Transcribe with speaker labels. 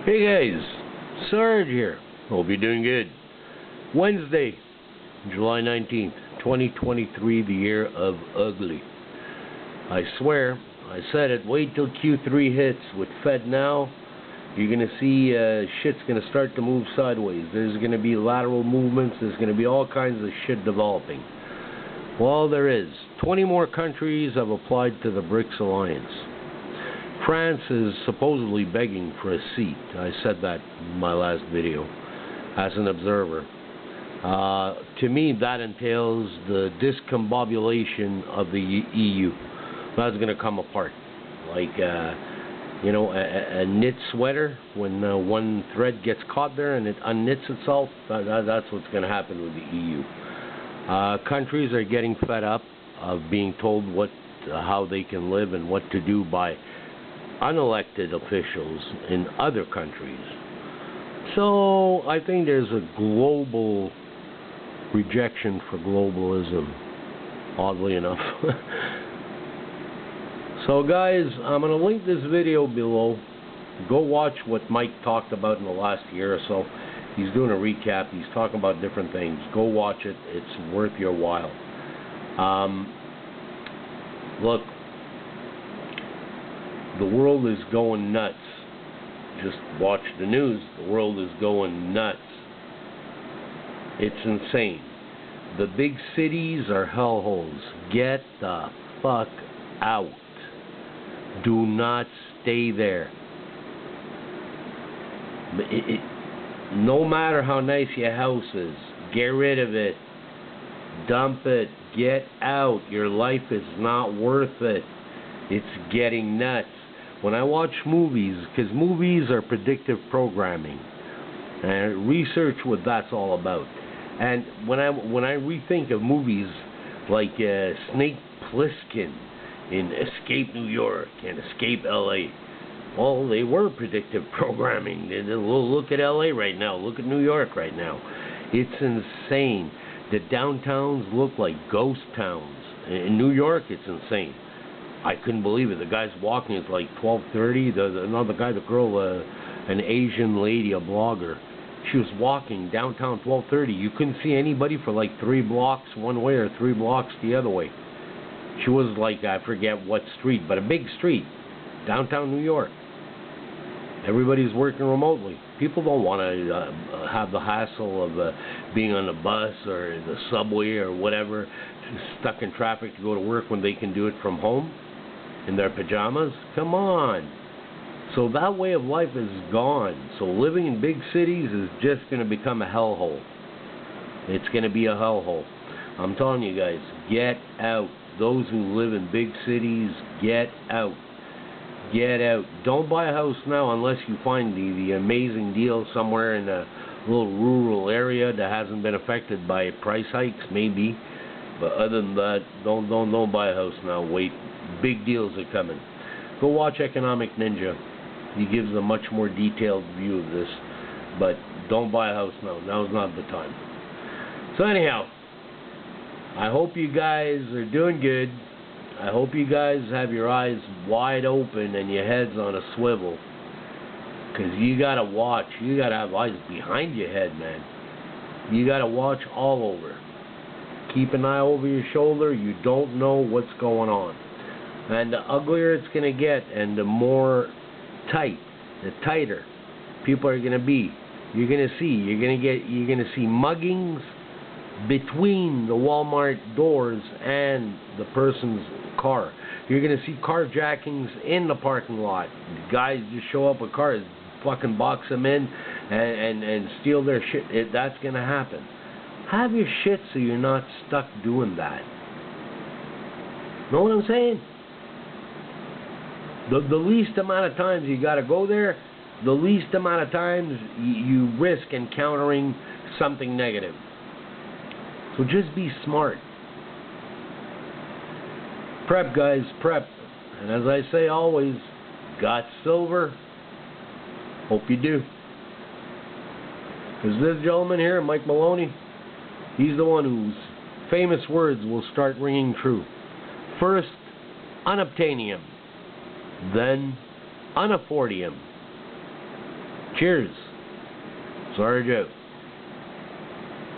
Speaker 1: Hey guys, Sarge here. Hope you're doing good. Wednesday, July 19th, 2023, the year of ugly. I swear, I said it, wait till Q3 hits with Fed now. You're going to see shit's going to start to move sideways. There's going to be lateral movements. There's going to be all kinds of shit developing. Well, there is. 20 more countries have applied to the BRICS alliance. France is supposedly begging for a seat. I said that in my last video as an observer. To me, that entails the discombobulation of the EU. That's going to come apart. Like, a knit sweater, when one thread gets caught there and it unknits itself, that's what's going to happen with the EU. Countries are getting fed up of being told how they can live and what to do by unelected officials in other countries. So I think there's a global rejection for globalism, oddly enough. So guys, I'm going to link this video below. Go watch what Mike talked about in the last year or so. He's doing a recap. He's talking about different things. Go watch it. It's worth your while. Look, the world is going nuts. Just watch the news. The world is going nuts. It's insane. The big cities are hellholes. Get the fuck out. Do not stay there. No matter how nice your house is, get rid of it. Dump it. Get out. Your life is not worth it. It's getting nuts. When I watch movies, because movies are predictive programming, and research what that's all about. And when I rethink of movies like Snake Plissken in Escape New York and Escape LA, well, they were predictive programming. Look at LA right now. Look at New York right now. It's insane. The downtowns look like ghost towns. In New York, it's insane. I couldn't believe it. The guy's walking. It's like 12:30. The girl, an Asian lady, a blogger. She was walking downtown 12:30. You couldn't see anybody for like 3 blocks one way or 3 blocks the other way. She was like, I forget what street, but a big street, downtown New York. Everybody's working remotely. People don't want to have the hassle of being on the bus or the subway or whatever, stuck in traffic to go to work when they can do it from home in their pajamas. Come on. So that way of life is gone. So living in big cities is just going to become a hellhole. It's going to be a hellhole. I'm telling you guys, get out. Those who live in big cities, get out. Get out. Don't buy a house now unless you find the amazing deal somewhere in a little rural area that hasn't been affected by price hikes, maybe. But other than that, don't buy a house now. Wait. Big deals are coming. Go watch Economic Ninja. He gives a much more detailed view of this. But don't buy a house now. Now's not the time. So anyhow, I hope you guys are doing good. I hope you guys have your eyes wide open and your heads on a swivel. Because you got to watch. You got to have eyes behind your head, man. You got to watch all over. Keep an eye over your shoulder. You don't know what's going on. And the uglier it's going to get and the more tight, the tighter people are going to be. You're going to see muggings between the Walmart doors and the person's car. You're going to see carjackings in the parking lot. Guys just show up with cars, fucking box them in and steal their shit. That's going to happen. Have your shit so you're not stuck doing that. Know what I'm saying? The least amount of times you got to go there, the least amount of times you risk encountering something negative. So just be smart. Prep, guys, prep. And as I say always, got silver? Hope you do. Because this gentleman here, Mike Maloney, he's the one whose famous words will start ringing true. First, unobtainium. Then, unaffordium. Cheers. Sorry, Joe.